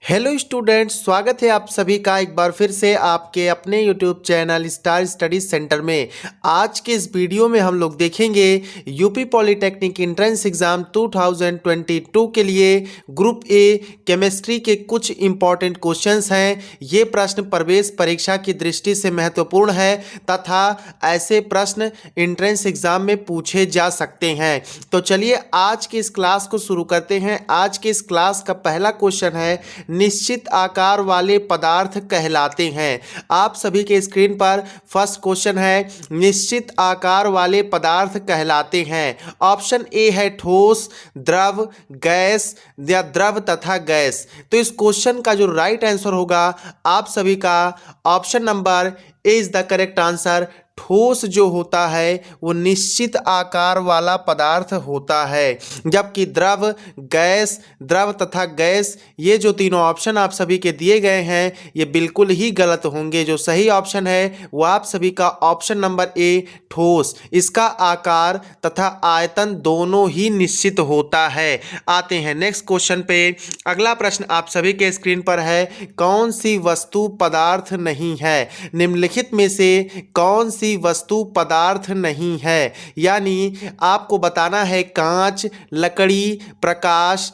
Hello students, स्वागत है आप सभी का एक बार फिर से आपके अपने YouTube channel star study centre में। आज के इस वीडियो में हम लोग देखेंगे यूपी पॉलिटेक्निक एंट्रेंस एग्ज़ाम 2022 के लिए ग्रुप ए केमिस्ट्री के कुछ इम्पॉर्टेंट क्वेश्चंस हैं। ये प्रश्न प्रवेश परीक्षा की दृष्टि से महत्वपूर्ण है तथा ऐसे प्रश्न एंट्रेंस एग्ज़ाम में पूछे जा सकते हैं। तो चलिए आज की इस क्लास को शुरू करते हैं। आज के इस क्लास का पहला क्वेश्चन है, निश्चित आकार वाले पदार्थ कहलाते हैं। आप सभी के स्क्रीन पर फर्स्ट क्वेश्चन है, निश्चित आकार वाले पदार्थ कहलाते हैं। ऑप्शन ए है ठोस, द्रव, गैस या द्रव तथा गैस। तो इस क्वेश्चन का जो राइट आंसर होगा आप सभी का option number A is the correct answer. ठोस जो होता है वो निश्चित आकार वाला पदार्थ होता है, जबकि द्रव, गैस, द्रव तथा गैस ये जो तीनों ऑप्शन आप सभी के दिए गए हैं ये बिल्कुल ही गलत होंगे। जो सही ऑप्शन है वो आप सभी का ऑप्शन नंबर ए ठोस। इसका आकार तथा आयतन दोनों ही निश्चित होता है। आते हैं नेक्स्ट क्वेश्चन पे। अगला प्रश्न आप सभी के स्क्रीन पर है, कौन सी वस्तु पदार्थ नहीं है? निम्नलिखित में से कौन सी वस्तु पदार्थ नहीं है? यानी आपको बताना है कांच, लकड़ी, प्रकाश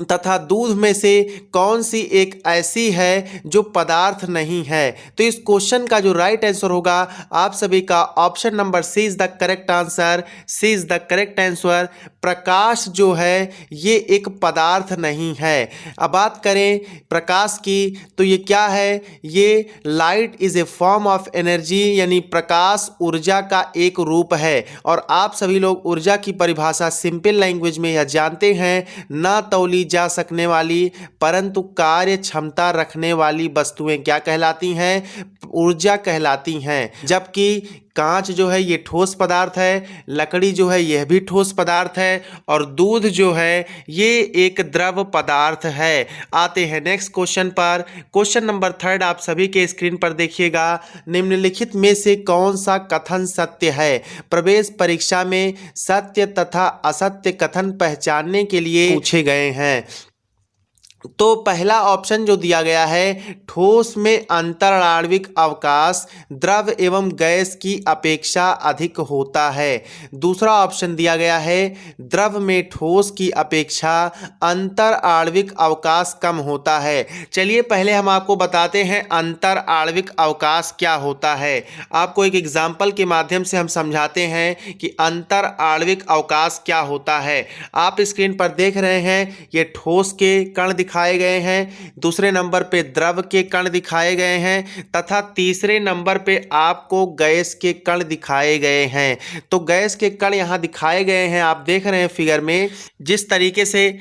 तथा दूध में से कौन सी एक ऐसी है जो पदार्थ नहीं है। तो इस क्वेश्चन का जो राइट आंसर होगा आप सभी का option number C is the correct answer. C is the correct answer. प्रकाश जो है ये एक पदार्थ नहीं है। अब बात करें प्रकाश की तो ये क्या है? ये light is a form of energy, यानी प्रकाश ऊर्जा का एक रूप है। और आप सभी लोग ऊर्जा की परिभाषा सिंपल लैंग्वेज में यह जानते हैं, ना तौली जा सकने वाली परंतु कार्य क्षमता रखने वाली वस्तुएं क्या कहलाती हैं? ऊर्जा कहलाती हैं। जबकि कांच जो है ये ठोस पदार्थ है, लकड़ी जो है यह भी ठोस पदार्थ है और दूध जो है ये एक द्रव पदार्थ है। आते हैं नेक्स्ट क्वेश्चन पर। क्वेश्चन नंबर थर्ड आप सभी के स्क्रीन पर देखिएगा, निम्नलिखित में से कौन सा कथन सत्य है? प्रवेश परीक्षा में सत्य तथा असत्य कथन पहचानने के लिए पूछे गए हैं। तो पहला ऑप्शन जो दिया गया है, ठोस में अंतराण्विक अवकाश द्रव एवं गैस की अपेक्षा अधिक होता है। दूसरा ऑप्शन दिया गया है, द्रव में ठोस की अपेक्षा अंतराण्विक अवकाश कम होता है। चलिए पहले हम आपको बताते हैं अंतराण्विक अवकाश क्या होता है। आपको एक एग्जाम्पल के माध्यम से हम समझाते हैं कि अंतराण्विक अवकाश क्या होता है। आप स्क्रीन पर देख रहे हैं ये ठोस के कण दिखाए गए हैं, दूसरे नंबर पे द्रव के कण दिखाए गए हैं तथा तीसरे नंबर पे आपको गैस के कण दिखाए गए हैं। तो गैस के कण यहाँ दिखाए गए हैं, आप देख रहे हैं फिगर में जिस तरीके से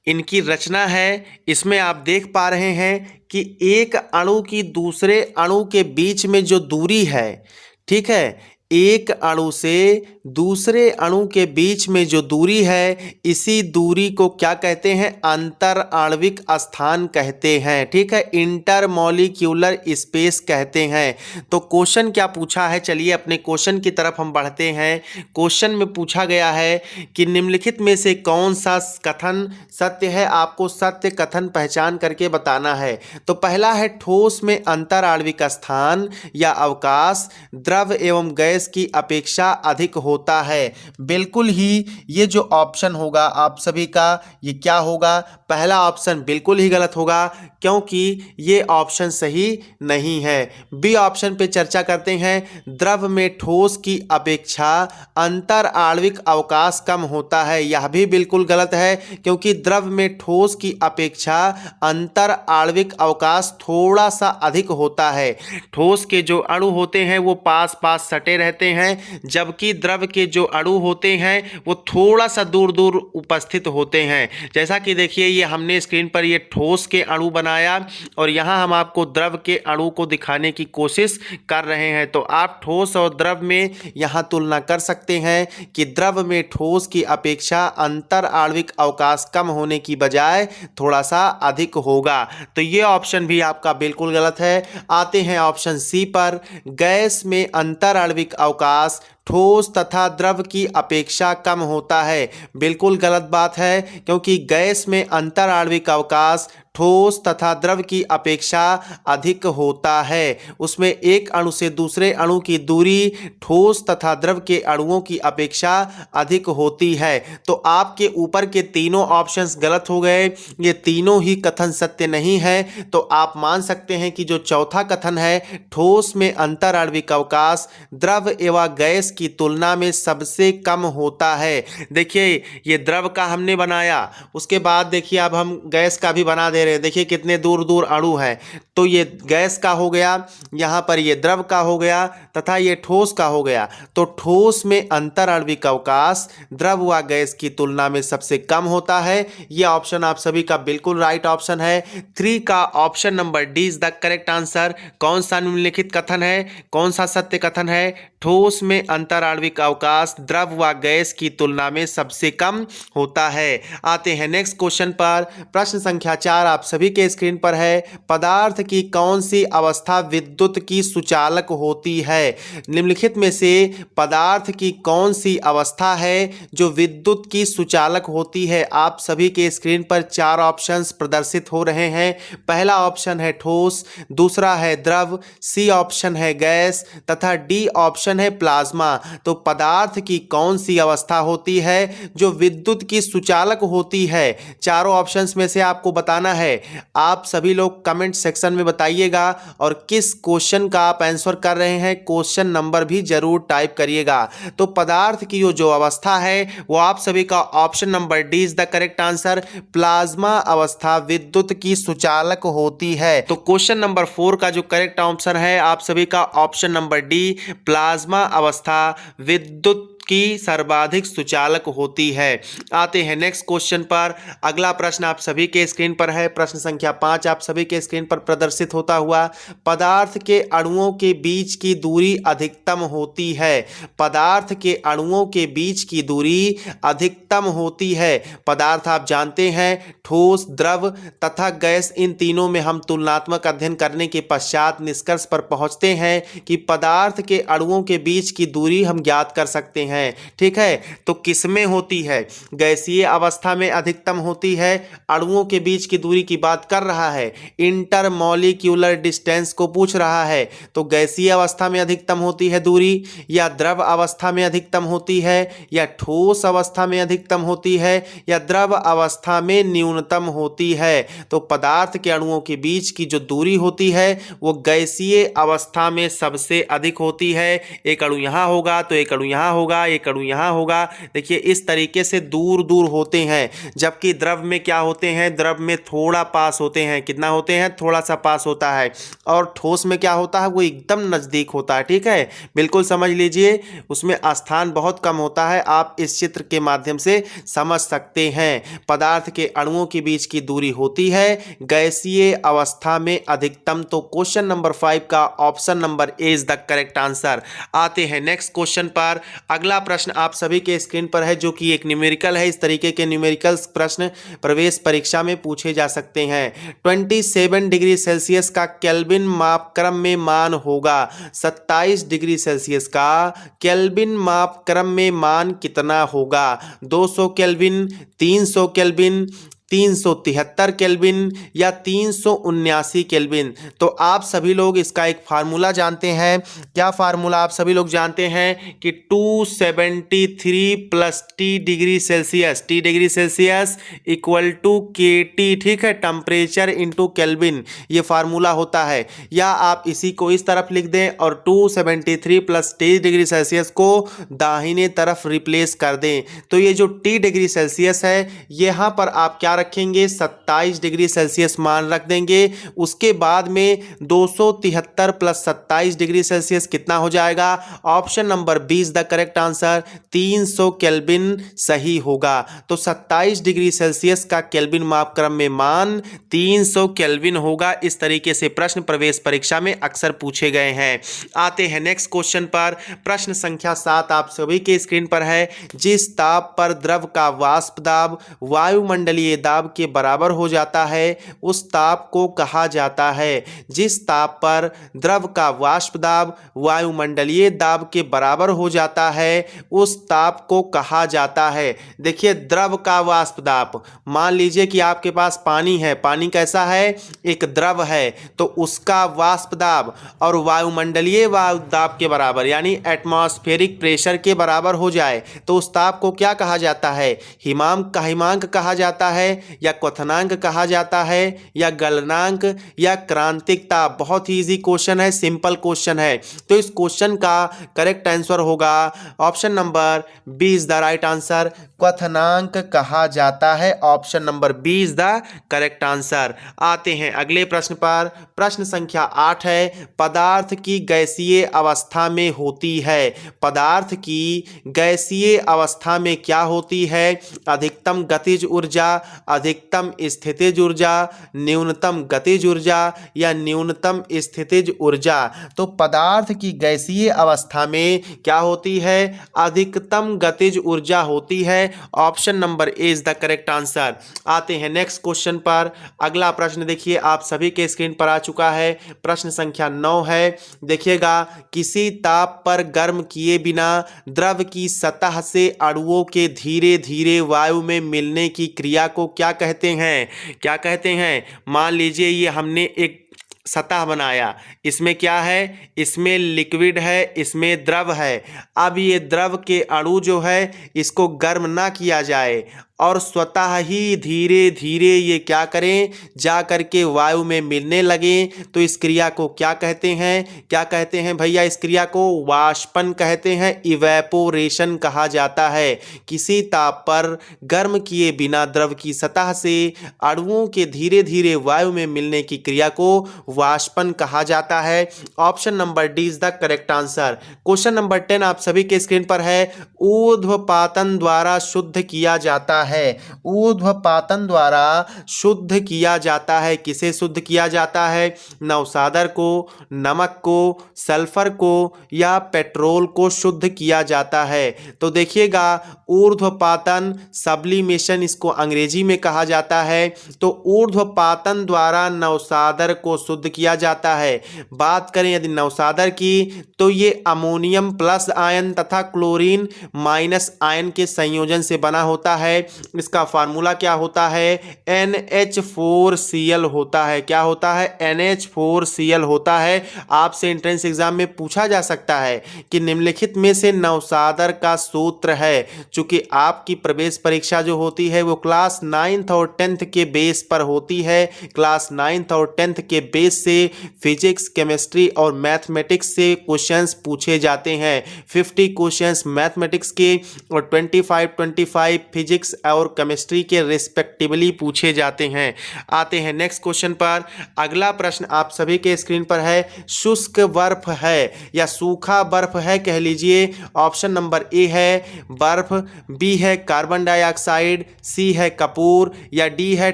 इनकी रचना है, इसमें आप देख पा रहे हैं कि एक अणु की दूसरे अणु के बीच में जो दूरी है, ठीक है, एक अणु से दूसरे अणु के बीच में जो दूरी है इसी दूरी को क्या कहते हैं? अंतराण्विक स्थान कहते हैं। ठीक है, इंटरमॉलिक्यूलर स्पेस कहते हैं। तो क्वेश्चन क्या पूछा है, चलिए अपने क्वेश्चन की तरफ हम बढ़ते हैं। क्वेश्चन में पूछा गया है कि निम्नलिखित में से कौन सा कथन सत्य है? आपको सत्य कथन पहचान करके बताना है। तो पहला है, ठोस में अंतराण्विक स्थान या अवकाश द्रव एवं गैस की अपेक्षा अधिक होता है। बिल्कुल ही ये जो ऑप्शन होगा आप सभी का ये क्या होगा? पहला ऑप्शन बिल्कुल ही गलत होगा क्योंकि ये ऑप्शन सही नहीं है। बी ऑप्शन पे चर्चा करते हैं, द्रव में ठोस की अपेक्षा अंतराण्विक अवकाश कम होता है। यह भी बिल्कुल गलत है क्योंकि द्रव में ठोस की अपेक्षा अंतराण्विक अवकाश थोड़ा सा अधिक होता है। ठोस के जो अणु होते हैं वो पास पास सटे रहते हैं, जबकि द्रव के जो अणु होते हैं वो थोड़ा सा दूर दूर उपस्थित होते हैं। जैसा कि देखिए ये हमने स्क्रीन पर ये ठोस के अणु बनाया और यहाँ हम आपको द्रव के अणु को दिखाने की कोशिश कर रहे हैं। तो आप ठोस और द्रव में यहाँ तुलना कर सकते हैं कि द्रव में ठोस की अपेक्षा अंतराण्विक अवकाश कम होने की बजाय थोड़ा सा अधिक होगा। तो ये ऑप्शन भी आपका बिल्कुल गलत है। आते हैं ऑप्शन सी पर, गैस में अंतराण्विक अवकाश ठोस तथा द्रव की अपेक्षा कम होता है। बिल्कुल गलत बात है, क्योंकि गैस में अंतराण्विक अवकाश ठोस तथा द्रव की अपेक्षा अधिक होता है। उसमें एक अणु से दूसरे अणु की दूरी ठोस तथा द्रव के अणुओं की अपेक्षा अधिक होती है। तो आपके ऊपर के तीनों ऑप्शंस गलत हो गए, ये तीनों ही कथन सत्य नहीं है। तो आप मान सकते हैं कि जो चौथा कथन है, ठोस में अंतराण्विक अवकाश द्रव एवं गैस की तुलना में सबसे कम होता है। देखिए, ये द्रव का हमने बनाया, उसके बाद देखिए अब हम गैस का भी बना दे रहे हैं। देखिए कितने दूर दूर अणु हैं। तो ये गैस का हो गया, यहाँ पर ये द्रव का हो गया तथा ये ठोस का हो गया। तो ठोस में अंतराण्विक अवकाश द्रव व गैस की तुलना में सबसे कम होता है। ये ऑप्शन आप सभी का बिल्कुल राइट ऑप्शन है। 3 का option number D is the correct answer. कौन सा निम्नलिखित कथन है, कौन सा सत्य कथन है? ठोस में अंतराण्विक अवकाश द्रव व गैस की तुलना में सबसे कम होता है। आते हैं नेक्स्ट क्वेश्चन पर। प्रश्न संख्या 4 आप सभी के स्क्रीन पर है। पदार्थ की कौन सी अवस्था विद्युत की सुचालक होती है? निम्नलिखित में से पदार्थ की कौन सी अवस्था है जो विद्युत की सुचालक होती है? आप सभी के स्क्रीन पर 4 ऑप्शंस प्रदर्शित हो रहे हैं। पहला ऑप्शन है ठोस, दूसरा है द्रव, सी ऑप्शन है गैस तथा डी ऑप्शन है प्लाज्मा। तो पदार्थ की कौन सी अवस्था होती है जो विद्युत की सुचालक होती है? चारों ऑप्शंस में से आपको बताना है। आप सभी लोग कमेंट सेक्शन में बताइएगा और किस क्वेश्चन का आप आंसर कर रहे हैं, क्वेश्चन नंबर भी जरूर टाइप करिएगा। तो पदार्थ की जो अवस्था है वो आप सभी का option number D is the correct answer. Plasma अवस्था विद्युत की सुचालक होती है। तो क्वेश्चन नंबर 4 का जो करेक्ट आंसर है आप सभी का ऑप्शन नंबर डी, प्लाज्मा अवस्था विद्युत की सर्वाधिक सुचालक होती है। आते हैं नेक्स्ट क्वेश्चन पर। अगला प्रश्न आप सभी के स्क्रीन पर है। प्रश्न संख्या 5 आप सभी के स्क्रीन पर प्रदर्शित होता हुआ। पदार्थ के अणुओं के बीच की दूरी अधिकतम होती है। पदार्थ के अणुओं के बीच की दूरी अधिकतम होती है। पदार्थ आप जानते हैं ठोस, द्रव तथा गैस, इन तीनों में हम तुलनात्मक अध्ययन करने के पश्चात निष्कर्ष पर पहुंचते हैं कि पदार्थ के अणुओं के बीच की दूरी हम ज्ञात कर सकते हैं। ठीक है, तो किसमें होती है? गैसीय अवस्था में अधिकतम होती है। अणुओं के बीच की दूरी की बात कर रहा है, इंटरमॉलिक्यूलर डिस्टेंस को पूछ रहा है। तो गैसीय अवस्था में अधिकतम होती है दूरी, या द्रव अवस्था में अधिकतम होती है, या ठोस अवस्था में अधिकतम होती है, या द्रव अवस्था में न्यूनतम होती है? तो पदार्थ के अणुओं के बीच की जो दूरी होती है वो गैसीय अवस्था में सबसे अधिक होती है। एक अणु यहां होगा तो एक अणु यहां होगा, एक अणु यहां होगा। देखिए इस तरीके से दूर दूर होते हैं। जबकि द्रव में क्या होते हैं? द्रव में थोड़ा पास होते हैं। कितना होते हैं? थोड़ा सा पास होता है। और ठोस में क्या होता है? वो एकदम नजदीक होता है। ठीक है, बिल्कुल समझ लीजिए, उसमें स्थान बहुत कम होता है। आप इस चित्र के माध्यम से समझ सकते हैं। पदार्थ के अणुओं के बीच की दूरी होती है गैसीय अवस्था में अधिकतम। तो क्वेश्चन नंबर 5 का option number A is the correct answer. आते हैं नेक्स्ट क्वेश्चन पर। अगला प्रश्न आप सभी के स्क्रीन पर है, जो कि एक न्यूमेरिकल है। इस तरीके के न्यूमेरिकल्स प्रश्न प्रवेश परीक्षा में पूछे जा सकते हैं। 27 डिग्री सेल्सियस का केल्विन मापक्रम में मान होगा। 27 डिग्री सेल्सियस का केल्विन मापक्रम में मान कितना होगा? 200 केल्विन, 300 केल्विन, 373 केल्विन या 379 केल्विन? तो आप सभी लोग इसका एक फार्मूला जानते हैं। क्या फार्मूला आप सभी लोग जानते हैं कि 273 plus T degree Celsius, T degree Celsius equal to K T. ठीक है, टेम्परेचर इंटू केल्विन, ये फार्मूला होता है। या आप इसी को इस तरफ लिख दें और 273 प्लस टी डिग्री सेल्सियस को दाहिने तरफ रिप्लेस कर दें। तो ये जो टी डिग्री सेल्सियस है, यहाँ पर आप क्या रखेंगे? 27 डिग्री सेल्सियस मान रख देंगे। उसके बाद में 273 प्लस 27 डिग्री सेल्सियस कितना हो जाएगा? Option number B is the correct answer. 300 kelvin सही होगा। तो 27 डिग्री सेल्सियस का केल्विन मापक्रम में मान 300 केल्विन होगा। इस तरीके से प्रश्न प्रवेश परीक्षा में अक्सर पूछे गए हैं। आते हैं नेक्स्ट क्वेश्चन पर। प्रश्न संख्या 7 आप सभी के स्क्रीन पर है। जिस ताप पर द्रव का वाष्प दाब वायुमंडलीय दाब के बराबर हो जाता है उस ताप को कहा जाता है। जिस ताप पर द्रव का वाष्प दाब वायुमंडलीय दाब के बराबर हो जाता है उस ताप को कहा जाता है। देखिए, द्रव का वाष्प दाब, मान लीजिए कि आपके पास पानी है, पानी कैसा है, एक द्रव है, तो उसका वाष्प दाब और वायुमंडलीय वायु दाब के बराबर यानी एटमॉस्फेरिक प्रेशर के बराबर हो जाए तो उस ताप को क्या कहा जाता है? हिमांक कहा जाता है या क्वथनांक कहा जाता है या गलनांक या क्रांतिक ताप। बहुत ही इजी क्वेश्चन है, सिंपल क्वेश्चन है। तो इस क्वेश्चन का करेक्ट आंसर होगा option number B is the right answer, क्वथनांक कहा जाता है। Option number B is the correct answer. आते हैं अगले प्रश्न पर। प्रश्न संख्या 8 है, पदार्थ की गैसीय अवस्था में होती है। पदार्थ की गैसीय अवस्था में क्या होती है? अधिकतम गतिज ऊर्जा, अधिकतम स्थितिज ऊर्जा, न्यूनतम गतिज ऊर्जा या न्यूनतम स्थितिज ऊर्जा। तो पदार्थ की गैसीय अवस्था में क्या होती है? अधिकतम गतिज ऊर्जा होती है। Option number A is the correct answer. आते हैं नेक्स्ट क्वेश्चन पर। अगला प्रश्न देखिए, आप सभी के स्क्रीन पर आ चुका है। प्रश्न संख्या 9 है। देखिएगा, किसी ताप पर गर्म किए बिना द्रव की सतह से अणुओं के धीरे धीरे वायु में मिलने की क्रिया को क्या कहते हैं? क्या कहते हैं? मान लीजिए ये हमने एक सतह बनाया, इसमें क्या है? इसमें लिक्विड है, इसमें द्रव है। अब ये द्रव के अणु जो है इसको गर्म ना किया जाए और स्वतः ही धीरे धीरे ये क्या करें? जा करके वायु में मिलने लगे, तो इस क्रिया को क्या कहते हैं? क्या कहते हैं भैया? इस क्रिया को वाष्पन कहते हैं, इवेपोरेशन कहा जाता है। किसी ताप पर गर्म किए बिना द्रव की सतह से अणुओं के धीरे धीरे वायु में मिलने की क्रिया को वाष्पन कहा जाता है। Option number D is the correct answer. Question number 10 आप सभी के स्क्रीन पर है। ऊर्ध्वपातन द्वारा शुद्ध किया जाता है। ऊर्ध्वपातन द्वारा शुद्ध किया जाता है। किसे शुद्ध किया जाता है? नवसादर को, नमक को, सल्फर को या पेट्रोल को शुद्ध किया जाता है। तो देखिएगा, ऊर्ध्वपातन, सब्लिमेशन इसको अंग्रेजी में कहा जाता है। तो ऊर्ध्वपातन द्वारा नवसादर को शुद्ध किया जाता है। बात करें यदि नवसादर की, तो ये अमोनियम प्लस आयन तथा क्लोरीन माइनस आयन के संयोजन से बना होता है। इसका फार्मूला क्या होता है? NH4Cl होता है। क्या होता है? NH4Cl होता है। आपसे एंट्रेंस एग्जाम में पूछा जा सकता है कि निम्नलिखित में से नवसादर का सूत्र है। चूंकि आपकी प्रवेश परीक्षा जो होती है वो क्लास 9th और 10th के बेस पर होती है। क्लास 9th और 10th के बेस से फिजिक्स, केमिस्ट्री और मैथमेटिक्स से क्वेश्चंस पूछे जाते हैं। 50 क्वेश्चंस मैथमेटिक्स के और 25 फिजिक्स और केमिस्ट्री के रिस्पेक्टिवली पूछे जाते हैं। आते हैं नेक्स्ट क्वेश्चन पर। अगला प्रश्न आप सभी के स्क्रीन पर है। शुष्क बर्फ है या सूखा बर्फ है कह लीजिए। ऑप्शन नंबर ए है बर्फ, बी है कार्बन डाइऑक्साइड, सी है कपूर या डी है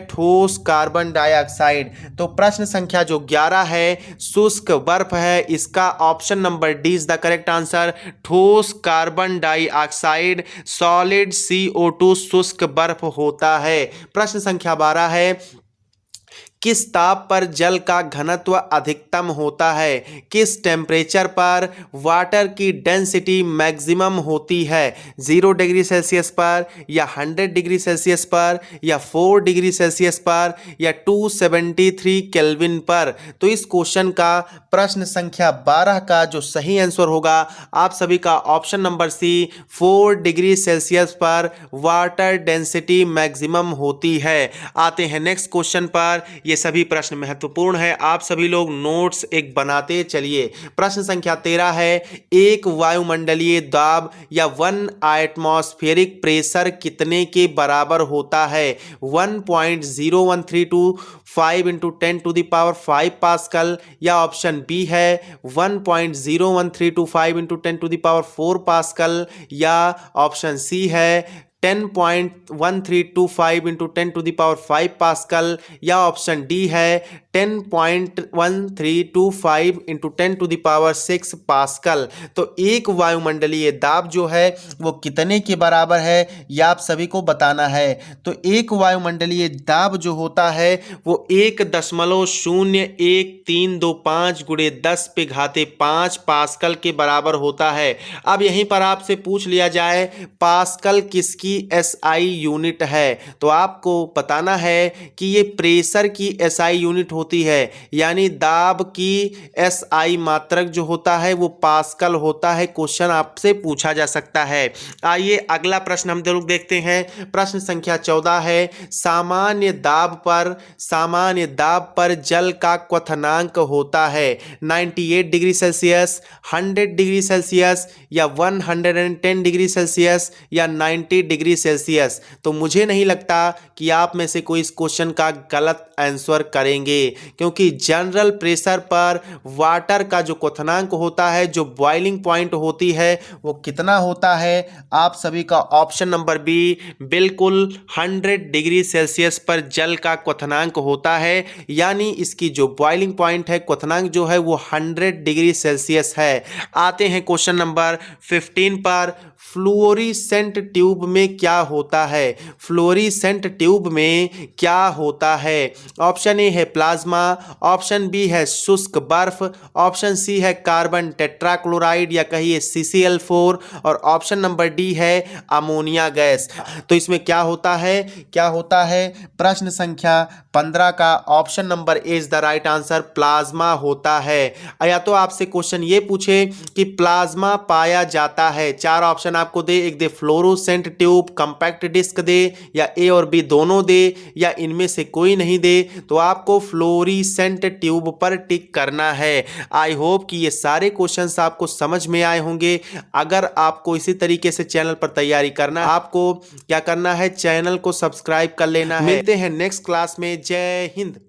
ठोस कार्बन डाइऑक्साइड। तो प्रश्न संख्या जो 11 है, शुष्क बर्फ है, इसका option number D is the correct answer, ठोस कार्बन डाइऑक्साइड, सॉलिड CO2 शुष्क बर्फ होता है। प्रश्न संख्या 12 है। किस ताप पर जल का घनत्व अधिकतम होता है? किस टेम्परेचर पर वाटर की डेंसिटी मैक्सिमम होती है? 0 डिग्री सेल्सियस पर या 100 डिग्री सेल्सियस पर या 4 डिग्री सेल्सियस पर या 273 केल्विन पर? तो इस क्वेश्चन का प्रश्न संख्या 12 का जो सही आंसर होगा आप सभी का option number C, 4 degree Celsius पर वाटर डेंसिटी मैक्सिमम होती है। आते हैं नेक्स्ट क्वेश्चन पर। ये सभी प्रश्न महत्वपूर्ण है, आप सभी लोग नोट्स एक बनाते चलिए। प्रश्न संख्या 13 है। एक वायुमंडलीय दाब या 1 एटमॉस्फेरिक प्रेशर कितने के बराबर होता है? 1.01325 × 10⁵ पास्कल या ऑप्शन बी है 1.01325 × 10⁴ पास्कल या ऑप्शन सी है 10.1325 × 10⁵ पास्कल या ऑप्शन डी है 10.1325 इंटू 10⁻6 पास्कल। तो एक वायुमंडलीय दाब जो है वो कितने के बराबर है ये आप सभी को बताना है। तो एक वायुमंडलीय दाब जो होता है वो 1.0135 गुणे 10⁵5 पास्कल के बराबर होता है। अब यहीं पर आपसे पूछ लिया जाए पास्कल किसकी एसआई यूनिट है, तो आपको बताना है कि ये प्रेशर की एसआई यूनिट होती है, यानी दाब की एसआई मात्रक जो होता है वो पास्कल होता है। क्वेश्चन आपसे पूछा जा सकता है। आइए अगला प्रश्न हम लोग देखते हैं। प्रश्न संख्या 14 है, सामान्य दाब पर जल का क्वथनांक होता है 98 डिग्री सेल्सियस, 100 डिग्री सेल्सियस या 110 डिग्री सेल्सियस या 90 डिग्री सेल्सियस। तो मुझे नहीं लगता कि आप में से कोई इस क्वेश्चन का गलत आंसर करेंगे, क्योंकि जनरल प्रेशर पर वाटर का जो क्वथनांक होता है, जो बॉइलिंग पॉइंट होती है, वो कितना होता है? आप सभी का ऑप्शन नंबर बी बिल्कुल 100 डिग्री सेल्सियस पर जल का क्वथनांक होता है, यानी इसकी जो बॉइलिंग पॉइंट है, क्वथनांक जो है वो 100 डिग्री सेल्सियस है। आते हैं क्वेश्चन नंबर 15 पर। फ्लोरीसेंट ट्यूब में क्या होता है? फ्लोरीसेंट ट्यूब में क्या होता है? ऑप्शन ए है प्लाज्मा, ऑप्शन बी है शुष्क बर्फ, ऑप्शन सी है कार्बन टेट्राक्लोराइड या कहिए CCl4 और ऑप्शन नंबर डी है अमोनिया गैस। तो इसमें क्या होता है? प्रश्न संख्या 15 का option number A is the right answer, plasma होता है। या तो आपसे क्वेश्चन ये पूछे कि प्लाज्मा पाया जाता है, चार ऑप्शन आपको दे, एक दे फ्लोरोसेंट ट्यूब, कंपैक्ट डिस्क दे, या ए और बी दोनों दे, या इनमें से कोई नहीं दे, तो आपको फ्लोरीसेंट ट्यूब पर टिक करना है। आई होप कि ये सारे क्वेश्चंस आपको समझ में आए होंगे। अगर आपको इसी तरीके से चैनल पर तैयारी करना है, आपको क्या करना है, चैनल को सब्सक्राइब कर लेना है। मिलते हैं नेक्स्ट क्लास में। जय हिंद।